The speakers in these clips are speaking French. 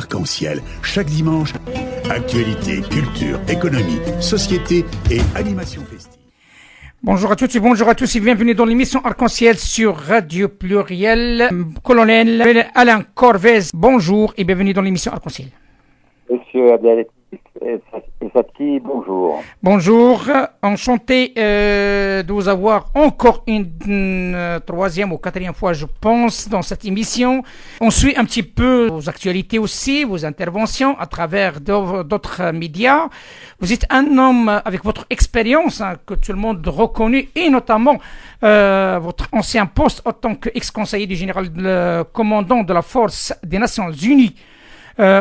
Arc-en-Ciel, chaque dimanche. Actualité, culture, économie, société et animation festive. Bonjour à toutes et bonjour à tous et bienvenue dans l'émission Arc-en-Ciel sur Radio Pluriel. Colonel Alain Corvez, bonjour et bienvenue dans l'émission Arc-en-Ciel. Monsieur Abdelatif et Fatih, bonjour. Bonjour, enchanté de vous avoir encore une troisième ou quatrième fois, je pense, dans cette émission. On suit un petit peu vos actualités aussi, vos interventions à travers d'autres médias. Vous êtes un homme avec votre expérience que tout le monde reconnaît et notamment votre ancien poste en tant qu'ex-conseiller du général commandant de la force des Nations Unies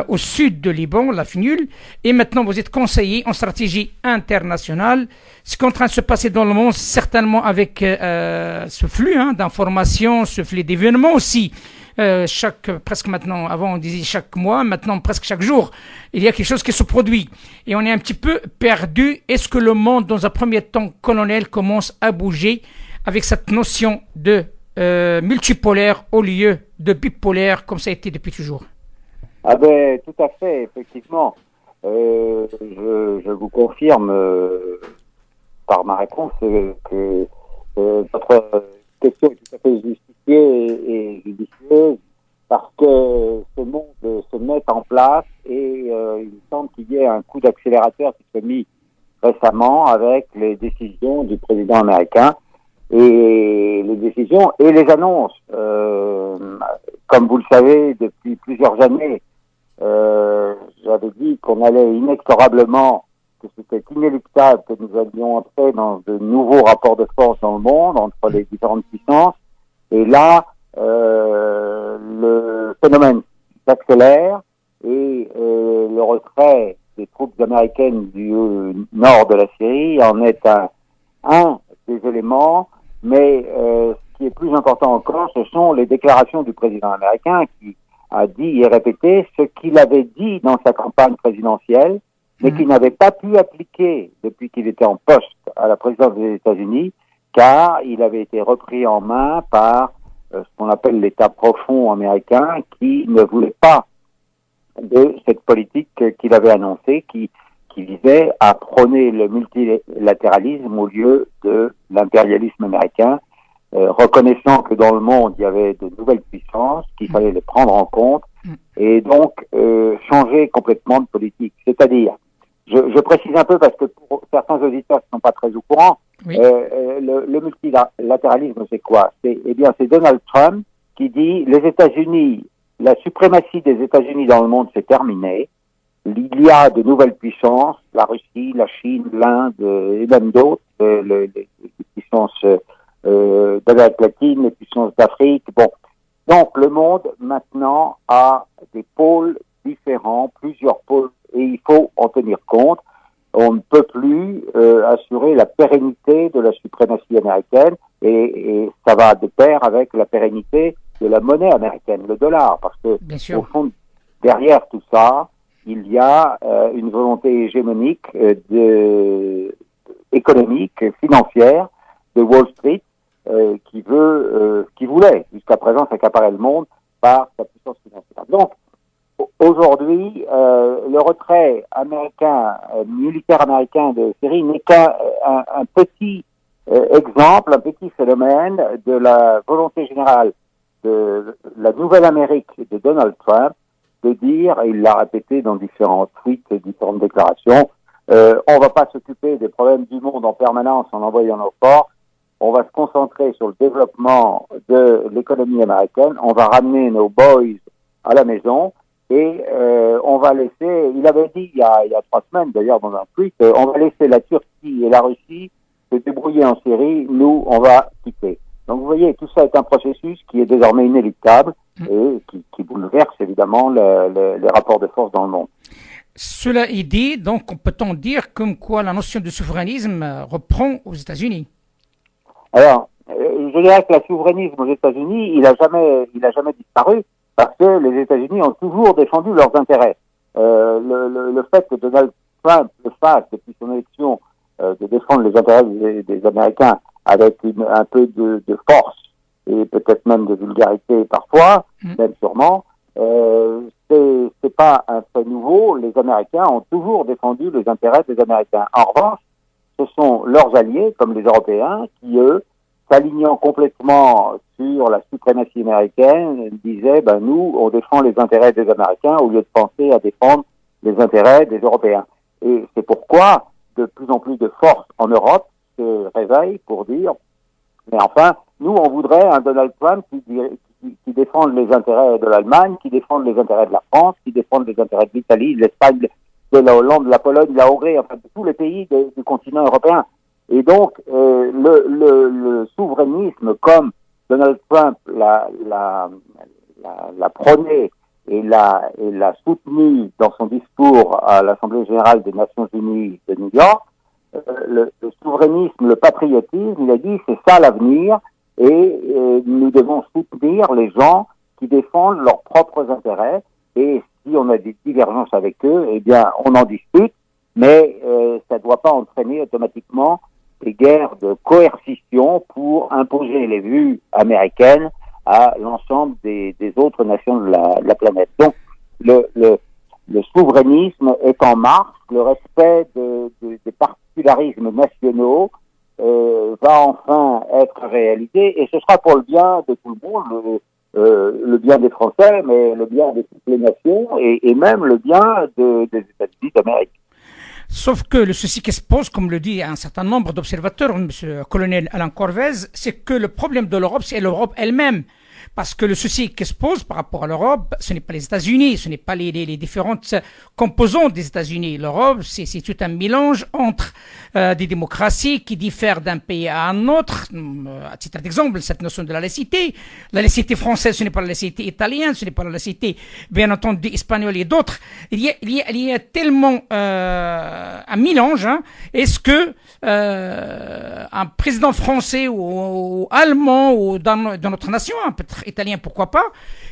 au sud de Liban, la FNUL, et maintenant vous êtes conseiller en stratégie internationale. Ce qui est en train de se passer dans le monde, certainement avec ce flux d'informations, ce flux d'événements aussi. Presque maintenant, avant on disait chaque mois, maintenant presque chaque jour, il y a quelque chose qui se produit. Et on est un petit peu perdu. Est-ce que le monde, dans un premier temps, colonel, commence à bouger avec cette notion de multipolaire au lieu de bipolaire, comme ça a été depuis toujours? Ah ben, tout à fait, effectivement. Je vous confirme par ma réponse que votre question est tout à fait justifiée et judicieuse parce que ce monde se met en place et il me semble qu'il y ait un coup d'accélérateur qui s'est mis récemment avec les décisions du président américain et les décisions et les annonces. Comme vous le savez, depuis plusieurs années, j'avais dit qu'on allait inexorablement, que c'était inéluctable que nous allions entrer dans de nouveaux rapports de force dans le monde entre les différentes puissances. Et là, le phénomène s'accélère et le retrait des troupes américaines du nord de la Syrie en est un des éléments. Mais ce qui est plus important encore, ce sont les déclarations du président américain qui a dit et répété ce qu'il avait dit dans sa campagne présidentielle, mais qu'il n'avait pas pu appliquer depuis qu'il était en poste à la présidence des États-Unis, car il avait été repris en main par ce qu'on appelle l'État profond américain, qui ne voulait pas de cette politique qu'il avait annoncée, qui visait à prôner le multilatéralisme au lieu de l'impérialisme américain, reconnaissant que dans le monde, il y avait de nouvelles puissances, qu'il fallait les prendre en compte, et donc changer complètement de politique. C'est-à-dire, je précise un peu parce que pour certains auditeurs qui ne sont pas très au courant, oui. Le multilatéralisme, c'est quoi? C'est Donald Trump qui dit les États-Unis, la suprématie des États-Unis dans le monde, c'est terminé. Il y a de nouvelles puissances, la Russie, la Chine, l'Inde et même d'autres, les puissances d'Amérique latine, les puissances d'Afrique. Bon, donc le monde maintenant a des pôles différents, plusieurs pôles, et il faut en tenir compte. On ne peut plus assurer la pérennité de la suprématie américaine, et ça va de pair avec la pérennité de la monnaie américaine, le dollar, parce que au fond, derrière tout ça, il y a une volonté hégémonique économique, financière de Wall Street, qui voulait jusqu'à présent s'accaparer le monde par sa puissance financière. Donc, aujourd'hui, le retrait américain, militaire américain de Syrie n'est qu'un petit exemple, un petit phénomène de la volonté générale de la nouvelle Amérique de Donald Trump de dire, et il l'a répété dans différents tweets et différentes déclarations, on va pas s'occuper des problèmes du monde en permanence en envoyant nos forces. On va se concentrer sur le développement de l'économie américaine. On va ramener nos boys à la maison et on va laisser, il avait dit il y a 3 semaines d'ailleurs dans un tweet, on va laisser la Turquie et la Russie se débrouiller en Syrie, nous on va quitter. Donc vous voyez, tout ça est un processus qui est désormais inéluctable et qui bouleverse évidemment les rapports de force dans le monde. Cela est dit, donc peut-on dire comme quoi la notion de souverainisme reprend aux États-Unis? Alors, je dirais que le souverainisme aux États-Unis, il a jamais disparu parce que les États-Unis ont toujours défendu leurs intérêts. Le fait que Donald Trump le fasse depuis son élection de défendre les intérêts des Américains avec un peu de force et peut-être même de vulgarité parfois, même sûrement, c'est pas un fait nouveau. Les Américains ont toujours défendu les intérêts des Américains. En revanche, ce sont leurs alliés, comme les Européens, qui, eux, s'alignant complètement sur la suprématie américaine, disaient, nous, on défend les intérêts des Américains au lieu de penser à défendre les intérêts des Européens. Et c'est pourquoi de plus en plus de forces en Europe se réveillent pour dire, mais enfin, nous, on voudrait un Donald Trump qui défende les intérêts de l'Allemagne, qui défende les intérêts de la France, qui défende les intérêts de l'Italie, de l'Espagne, de la Hollande, de la Pologne, de la Hongrie, enfin de tous les pays du continent européen. Et donc, le souverainisme, comme Donald Trump l'a prôné et l'a soutenu dans son discours à l'Assemblée générale des Nations unies de New York, le souverainisme, le patriotisme, il a dit c'est ça l'avenir et nous devons soutenir les gens qui défendent leurs propres intérêts et si on a des divergences avec eux, eh bien on en discute, mais ça ne doit pas entraîner automatiquement des guerres de coercition pour imposer les vues américaines à l'ensemble des autres nations de la planète. Donc le souverainisme est en marche, le respect des particularismes nationaux va enfin être réalité et ce sera pour le bien de tout le monde, le bien des Français, mais le bien de toutes les nations et même le bien des États-Unis d'Amérique. Sauf que le souci qui se pose, comme le dit un certain nombre d'observateurs, M. le colonel Alain Corvez, c'est que le problème de l'Europe, c'est l'Europe elle-même. Parce que le souci qui se pose par rapport à l'Europe, ce n'est pas les États-Unis, ce n'est pas les différentes composantes des États-Unis. L'Europe, c'est tout un mélange entre des démocraties qui diffèrent d'un pays à un autre. À titre d'exemple, cette notion de la laïcité. La laïcité française, ce n'est pas la laïcité italienne, ce n'est pas la laïcité, bien entendu, espagnole et d'autres. Il y a tellement un mélange. Hein. Est-ce que un président français ou allemand ou dans notre nation, peut-être italien, pourquoi pas,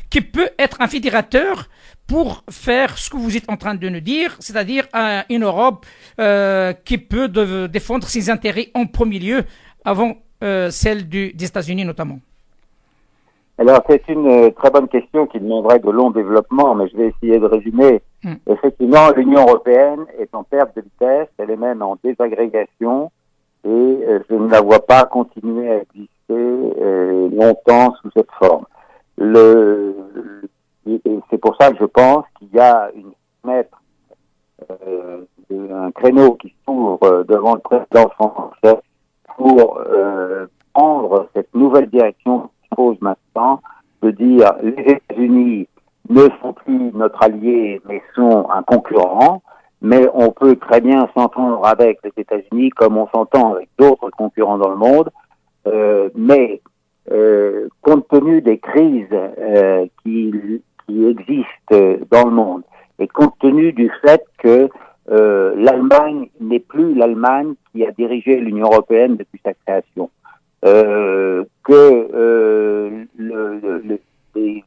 qui peut être un fédérateur pour faire ce que vous êtes en train de nous dire, c'est-à-dire une Europe qui peut défendre ses intérêts en premier lieu avant celle des États-Unis notamment. Alors c'est une très bonne question qui demanderait de longs développements, mais je vais essayer de résumer. Effectivement, l'Union européenne est en perte de vitesse, elle est même en désagrégation et je ne la vois pas continuer à exister longtemps sous cette forme. Et c'est pour ça que je pense qu'il y a une fenêtre, un créneau qui s'ouvre devant le président français pour prendre cette nouvelle direction qui se pose maintenant, de dire les États-Unis ne sont plus notre allié mais sont un concurrent, mais on peut très bien s'entendre avec les États-Unis comme on s'entend avec d'autres concurrents dans le monde. Mais compte tenu des crises qui existent dans le monde et compte tenu du fait que l'Allemagne n'est plus l'Allemagne qui a dirigé l'Union européenne depuis sa création, les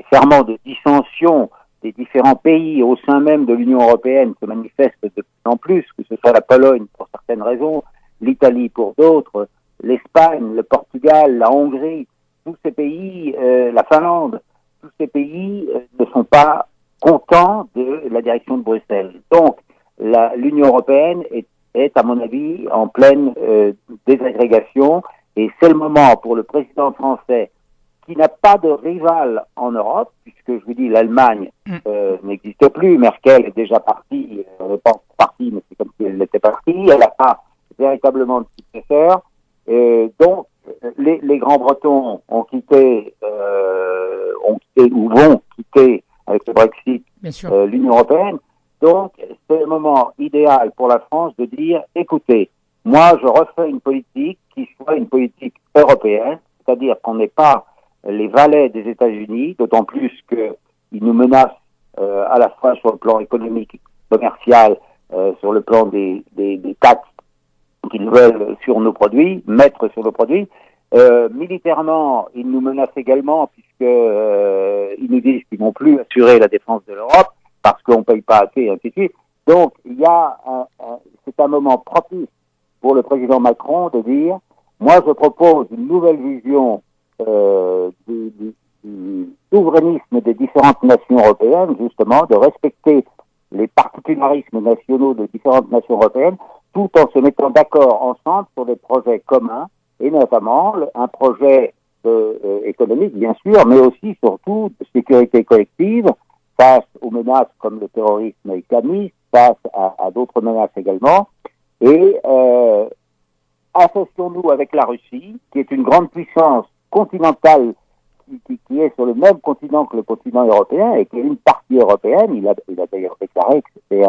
ferments de dissension des différents pays au sein même de l'Union européenne se manifestent de plus en plus, que ce soit la Pologne pour certaines raisons, l'Italie pour d'autres, l'Espagne, le Portugal, la Hongrie, tous ces pays, la Finlande, tous ces pays ne sont pas contents de la direction de Bruxelles. Donc, l'Union européenne est, à mon avis, en pleine désagrégation et c'est le moment pour le président français qui n'a pas de rival en Europe, puisque je vous dis l'Allemagne n'existe plus, Merkel est déjà partie, elle n'est pas partie, mais c'est comme si elle était partie, elle n'a pas véritablement de successeur. Donc, les Grands-Bretons ont quitté ou vont quitter avec le Brexit l'Union européenne. Donc, c'est le moment idéal pour la France de dire, écoutez, moi, je refais une politique qui soit une politique européenne, c'est-à-dire qu'on n'est pas les valets des États-Unis, d'autant plus qu'ils nous menacent à la fois sur le plan économique, commercial, sur le plan des taxes qu'ils veulent sur nos produits, mettre sur nos produits. Militairement, ils nous menacent également puisque ils nous disent qu'ils vont plus assurer la défense de l'Europe parce qu'on paye pas assez, et ainsi de suite. Donc, c'est un moment propice pour le président Macron de dire, moi, je propose une nouvelle vision souverainisme des différentes nations européennes, justement, de respecter les particularismes nationaux de différentes nations européennes, tout en se mettant d'accord ensemble sur des projets communs, et notamment un projet économique, bien sûr, mais aussi, surtout, de sécurité collective, face aux menaces comme le terrorisme islamiste, face à d'autres menaces également. Et associons-nous avec la Russie, qui est une grande puissance continentale, qui est sur le même continent que le continent européen, et qui est une partie européenne. Il a d'ailleurs déclaré que c'était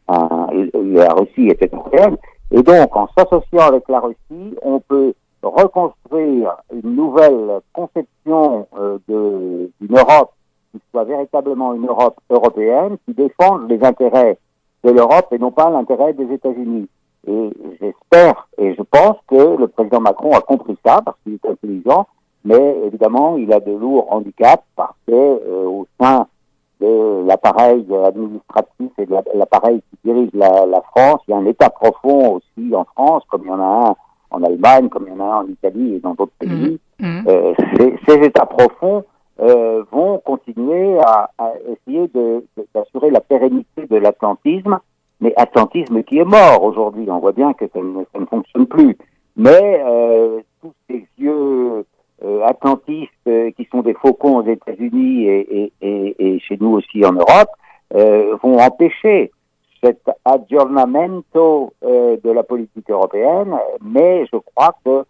la Russie était européenne. Et donc, en s'associant avec la Russie, on peut reconstruire une nouvelle conception d'une Europe qui soit véritablement une Europe européenne, qui défende les intérêts de l'Europe et non pas l'intérêt des États-Unis. Et j'espère et je pense que le président Macron a compris ça parce qu'il est intelligent, mais évidemment il a de lourds handicaps parce que au sein de l'appareil administratif et de l'appareil qui dirige la France, il y a un état profond aussi en France, comme il y en a un en Allemagne, comme il y en a un en Italie et dans d'autres pays. Ces états profonds vont continuer à essayer d'assurer la pérennité de l'atlantisme, mais atlantisme qui est mort aujourd'hui. On voit bien que ça ne fonctionne plus. Mais tous ces yeux atlantistes qui sont des faucons aux États-Unis et chez nous aussi en Europe vont empêcher cet aggiornamento de la politique européenne, mais je crois que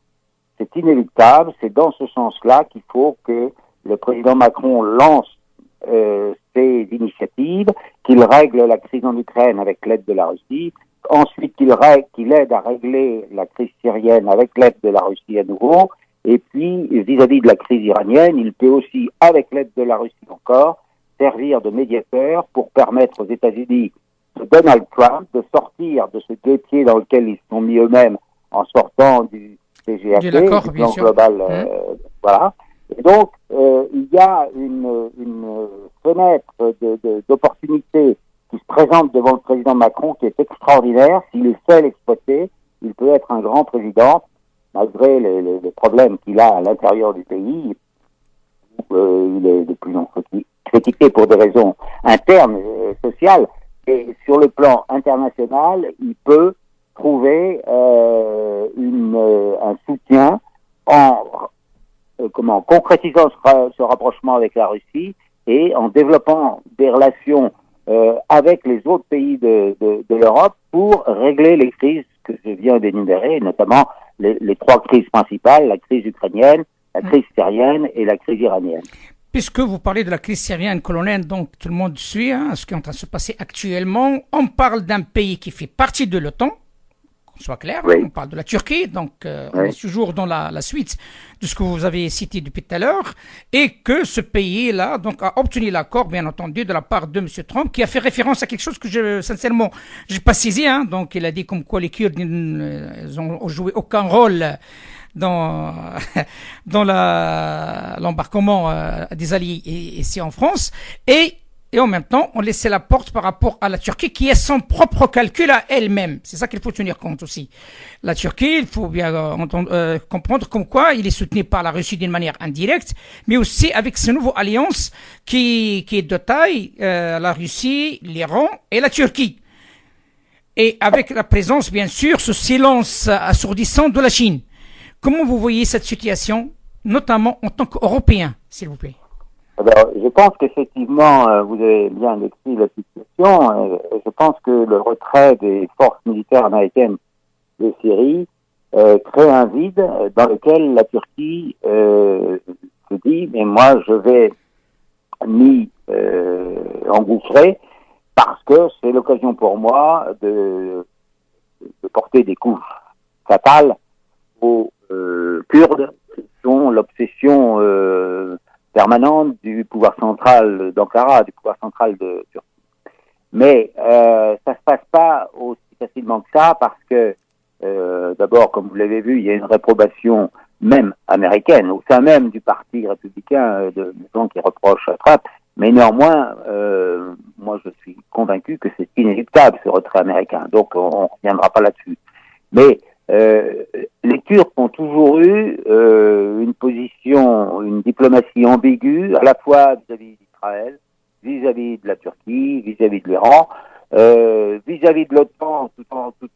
c'est inéluctable, c'est dans ce sens-là qu'il faut que le président Macron lance ses initiatives, qu'il règle la crise en Ukraine avec l'aide de la Russie, ensuite qu'il aide à régler la crise syrienne avec l'aide de la Russie à nouveau, et puis vis-à-vis de la crise iranienne, il peut aussi, avec l'aide de la Russie encore, servir de médiateur pour permettre aux États-Unis de Donald Trump de sortir de ce guêpier dans lequel ils se sont mis eux-mêmes en sortant du CGAT, du plan global, voilà. Et donc, il y a une fenêtre d'opportunité qui se présente devant le président Macron qui est extraordinaire. S'il sait l'exploiter, il peut être un grand président, malgré les problèmes qu'il a à l'intérieur du pays. Il est de plus en plus critiqué pour des raisons internes, sociales. Et sur le plan international, il peut trouver un soutien en concrétisant ce rapprochement avec la Russie et en développant des relations avec les autres pays de l'Europe pour régler les crises que je viens d'énumérer, notamment les trois crises principales, la crise ukrainienne, la crise syrienne et la crise iranienne. Puisque vous parlez de la crise syrienne, colonel, donc tout le monde suit ce qui est en train de se passer actuellement. On parle d'un pays qui fait partie de l'OTAN, qu'on soit clair, oui. On parle de la Turquie, donc on est toujours dans la suite de ce que vous avez cité depuis tout à l'heure, et que ce pays-là donc a obtenu l'accord, bien entendu, de la part de M. Trump, qui a fait référence à quelque chose que sincèrement, je n'ai pas saisi. Donc il a dit comme quoi les Kurdes n'ont joué aucun rôle dans l'embarquement des Alliés ici en France, et en même temps, on laissait la porte par rapport à la Turquie, qui a son propre calcul à elle-même. C'est ça qu'il faut tenir compte aussi. La Turquie, il faut bien comprendre comme quoi il est soutenu par la Russie d'une manière indirecte, mais aussi avec ce nouveau alliance qui est de taille, la Russie, l'Iran et la Turquie. Et avec la présence, bien sûr, ce silence assourdissant de la Chine. Comment vous voyez cette situation, notamment en tant qu'Européen, s'il vous plaît? Alors, je pense qu'effectivement, vous avez bien décrit la situation. Je pense que le retrait des forces militaires américaines de Syrie crée un vide dans lequel la Turquie se dit « mais moi, je vais m'y engouffrer parce que c'est l'occasion pour moi de porter des coups fatals aux Kurdes, qui sont l'obsession permanente du pouvoir central d'Ankara, du pouvoir central de Turquie. Mais ça se passe pas aussi facilement que ça parce que d'abord, comme vous l'avez vu, il y a une réprobation même américaine au sein même du parti républicain de gens qui reprochent à Trump. Mais néanmoins, moi je suis convaincu que c'est inéluctable ce retrait américain. Donc on ne reviendra pas là-dessus. Mais Les Turcs ont toujours eu une position, une diplomatie ambiguë, à la fois vis-à-vis d'Israël, vis-à-vis de la Turquie, vis-à-vis de l'Iran, vis-à-vis de l'OTAN, tout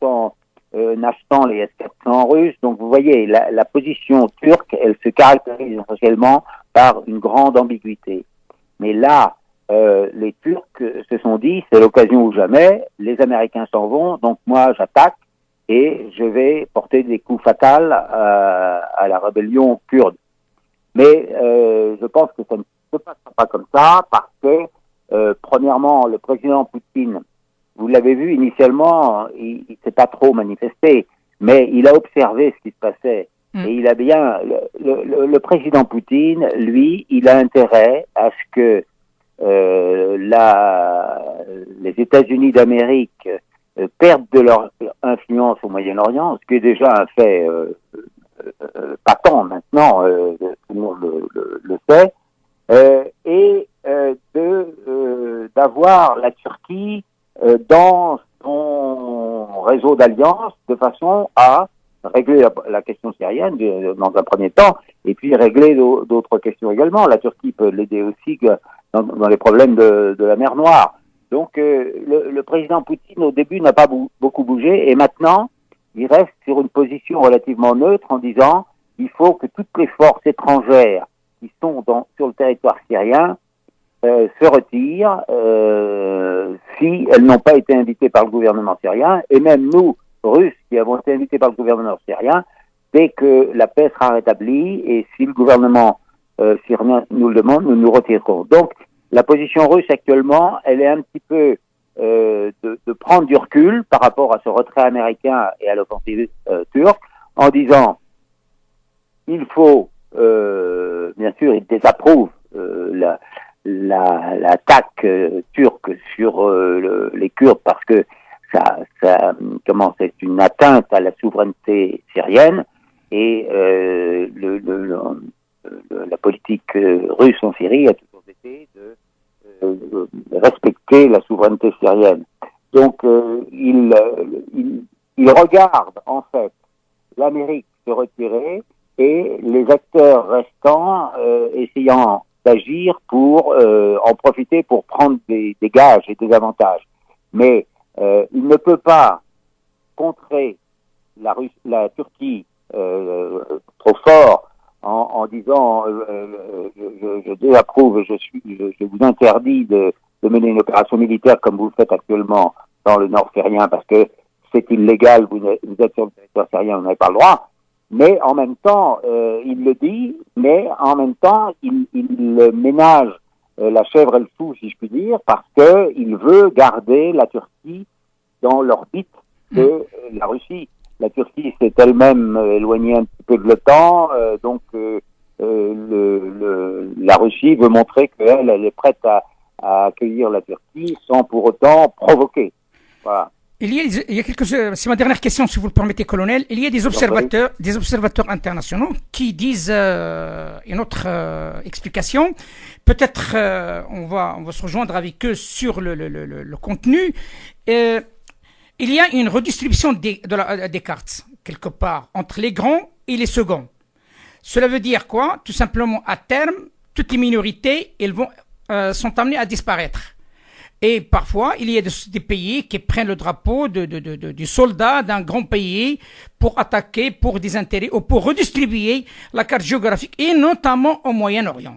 en achetant les S-400 russes. Donc vous voyez, la position turque, elle se caractérise essentiellement par une grande ambiguïté. Mais là, les Turcs se sont dit, c'est l'occasion ou jamais, les Américains s'en vont, donc moi j'attaque et je vais porter des coups fatals à la rébellion kurde. Mais je pense que ça ne se passera pas comme ça, parce que, premièrement, le président Poutine, vous l'avez vu initialement, il s'est pas trop manifesté, mais il a observé ce qui se passait. Et il a bien, le président Poutine, lui, il a intérêt à ce que les États-Unis d'Amérique perdent de leur influence au Moyen-Orient, ce qui est déjà un fait patent maintenant, tout le monde le sait, et d'avoir la Turquie dans son réseau d'alliances de façon à régler la question syrienne dans un premier temps, et puis régler d'autres questions également. La Turquie peut l'aider aussi dans les problèmes de la mer Noire. Donc le président Poutine au début n'a pas beaucoup bougé, et maintenant il reste sur une position relativement neutre en disant il faut que toutes les forces étrangères qui sont sur le territoire syrien se retirent si elles n'ont pas été invitées par le gouvernement syrien, et même nous, Russes, qui avons été invités par le gouvernement syrien, dès que la paix sera rétablie et si le gouvernement syrien nous le demande, nous nous retirerons. Donc la position russe actuellement, elle est un petit peu de prendre du recul par rapport à ce retrait américain et à l'offensive turque, en disant il faut, bien sûr, il désapprouve l'attaque turque sur les Kurdes, parce que c'est une atteinte à la souveraineté syrienne, et la politique russe en Syrie a toujours été de respecter la souveraineté syrienne. Donc il regarde en fait l'Amérique se retirer et les acteurs restants essayant d'agir pour en profiter pour prendre des gages et des avantages. Mais il ne peut pas contrer la Turquie trop fort en disant je désapprouve et je vous interdis de mener une opération militaire comme vous le faites actuellement dans le nord syrien, parce que c'est illégal, vous êtes sur le territoire syrien, vous n'avez pas le droit. Mais en même temps, il le dit, mais en même temps, il ménage la chèvre et le fou, si je puis dire, parce que il veut garder la Turquie dans l'orbite de la Russie. La Turquie s'est elle-même éloignée un petit peu de l'OTAN, donc la Russie veut montrer qu'elle est prête à accueillir la Turquie sans pour autant provoquer. Voilà. Il y a c'est ma dernière question, si vous le permettez, colonel. Il y a des observateurs internationaux qui disent une autre explication. Peut-être on va se rejoindre avec eux sur le contenu. Il y a une redistribution des cartes, quelque part, entre les grands et les seconds. Cela veut dire quoi? Tout simplement, à terme, toutes les minorités, sont amenées à disparaître. Et parfois, il y a des pays qui prennent le drapeau du soldat d'un grand pays pour attaquer pour des intérêts ou pour redistribuer la carte géographique, et notamment au Moyen-Orient.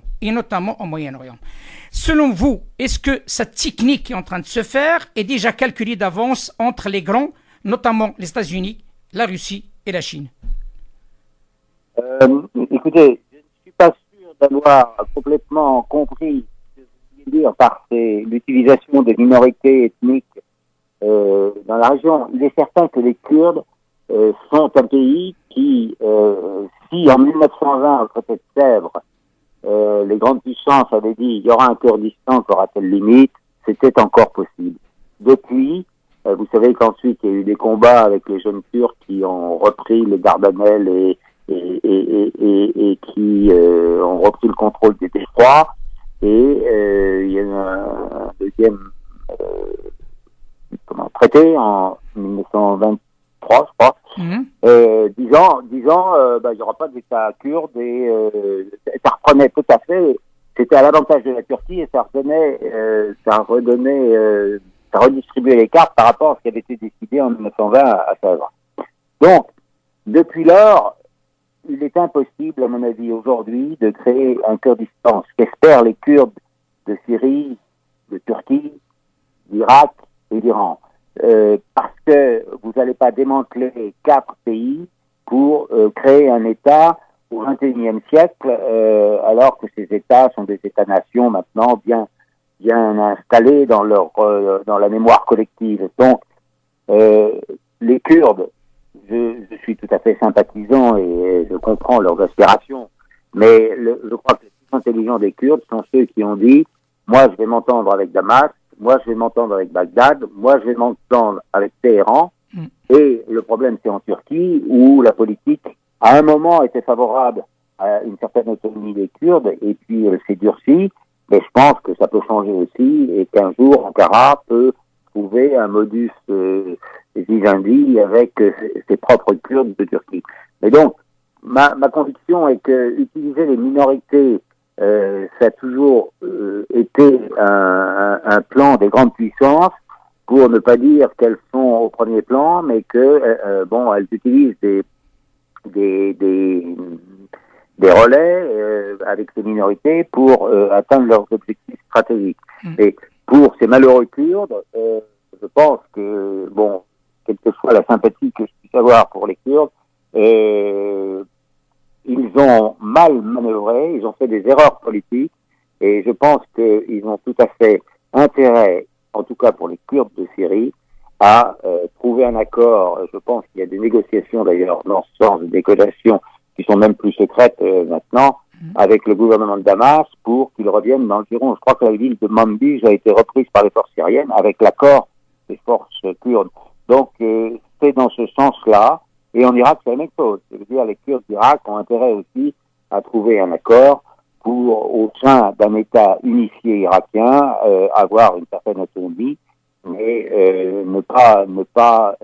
Selon vous, est-ce que cette technique qui est en train de se faire est déjà calculée d'avance entre les grands, notamment les États-Unis, la Russie et la Chine? Écoutez, je ne suis pas sûr d'avoir complètement compris dire par l'utilisation des minorités ethniques dans la région. Il est certain que les Kurdes sont un pays qui, si en 1920, au traité de Sèvres, les grandes puissances avaient dit il y aura un Kurdistan qui aura telle limite, c'était encore possible. Depuis, vous savez qu'ensuite il y a eu des combats avec les jeunes Turcs qui ont repris les Dardanelles et qui ont repris le contrôle des détroits. Et il y a eu un deuxième traité en 1923, je crois, disant il n'y aura pas d'État kurde et ça reprenait tout à fait. C'était à l'avantage de la Turquie et ça redistribuait les cartes par rapport à ce qui avait été décidé en 1920 à Sèvres. Donc, depuis lors, il est impossible, à mon avis, aujourd'hui, de créer un Kurdistan. Ce qu'espèrent les Kurdes de Syrie, de Turquie, d'Irak et d'Iran. Parce que vous n'allez pas démanteler 4 pays pour créer un État au XXIe siècle, alors que ces États sont des États-nations maintenant bien installés dans la mémoire collective. Donc, les Kurdes, je suis tout à fait sympathisant et je comprends leurs aspirations, mais je crois que les plus intelligents des Kurdes sont ceux qui ont dit « Moi, je vais m'entendre avec Damas, moi, je vais m'entendre avec Bagdad, moi, je vais m'entendre avec Téhéran. » Et le problème, c'est en Turquie, où la politique, à un moment, était favorable à une certaine autonomie des Kurdes, et puis elle s'est durcie. Mais je pense que ça peut changer aussi, et qu'un jour, Ankara peut trouver un modus vivendi avec ses propres Kurdes de Turquie. Mais donc, ma conviction est que utiliser les minorités, ça a toujours été un plan des grandes puissances, pour ne pas dire qu'elles sont au premier plan, mais que elles utilisent des relais avec ces minorités pour atteindre leurs objectifs stratégiques. Et pour ces malheureux Kurdes, je pense que, quelle que soit la sympathie que je puisse avoir pour les Kurdes, ils ont mal manœuvré, ils ont fait des erreurs politiques, et je pense qu'ils ont tout à fait intérêt, en tout cas pour les Kurdes de Syrie, à trouver un accord. Je pense qu'il y a des négociations d'ailleurs dans ce sens, des négociations qui sont même plus secrètes maintenant, avec le gouvernement de Damas pour qu'ils reviennent dans le giron. Je crois que la ville de Manbij a été reprise par les forces syriennes avec l'accord des forces kurdes. Donc c'est dans ce sens-là. Et en Irak, c'est la même chose. C'est-à-dire les Kurdes d'Irak ont intérêt aussi à trouver un accord pour, au sein d'un État unifié irakien, avoir une certaine autonomie, mais ne pas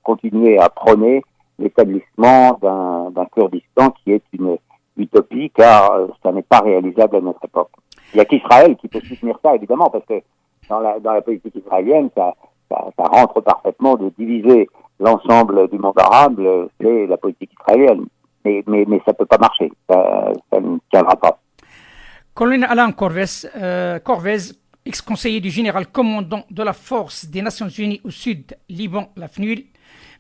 continuer à prôner l'établissement d'un Kurdistan qui est une utopie, car ça n'est pas réalisable à notre époque. Il y a qu'Israël qui peut soutenir ça, évidemment, parce que dans la politique israélienne, ça rentre parfaitement de diviser l'ensemble du monde arabe, c'est la politique israélienne. Mais ça peut pas marcher, ça ne tiendra pas. Colonel Alain Corvez, ex-conseiller du général commandant de la force des Nations Unies au Sud, Liban, la FNUL.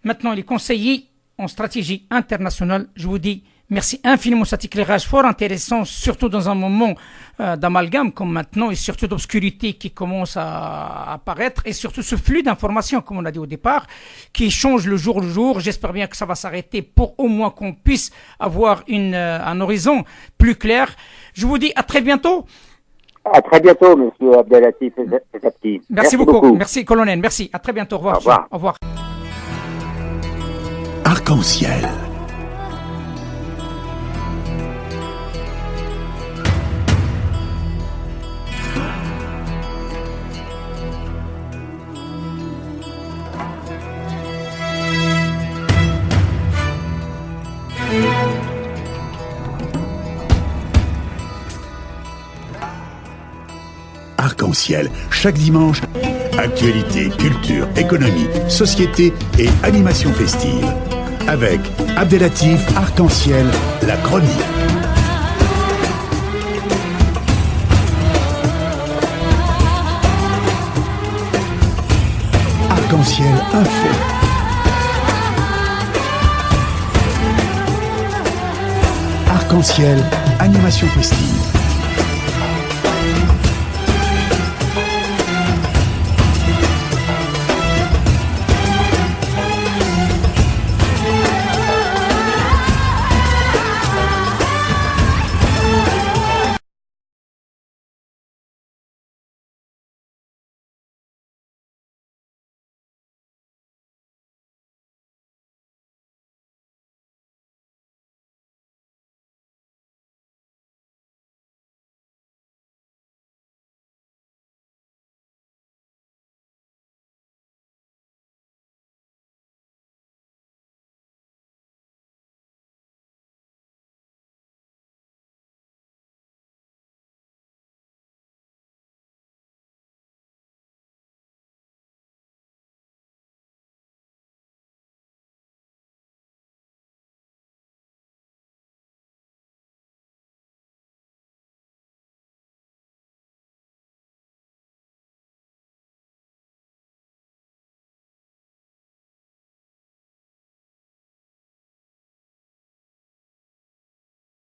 Maintenant, il est conseiller en stratégie internationale. Je vous dis merci infiniment pour cet éclairage fort intéressant, surtout dans un moment d'amalgame comme maintenant, et surtout d'obscurité qui commence à apparaître, et surtout ce flux d'informations, comme on a dit au départ, qui change le jour. J'espère bien que ça va s'arrêter pour au moins qu'on puisse avoir un horizon plus clair. Je vous dis à très bientôt. À très bientôt, monsieur Abdelatif Ezati. Merci beaucoup. Merci, colonel. Merci. À très bientôt. Au revoir. Au revoir. Au revoir. Arc-en-ciel. Arc-en-ciel, chaque dimanche, actualité, culture, économie, société et animation festive. Avec Abdelatif Arc-en-ciel, la chronique. Arc-en-ciel info. Arc-en-ciel, animation festive.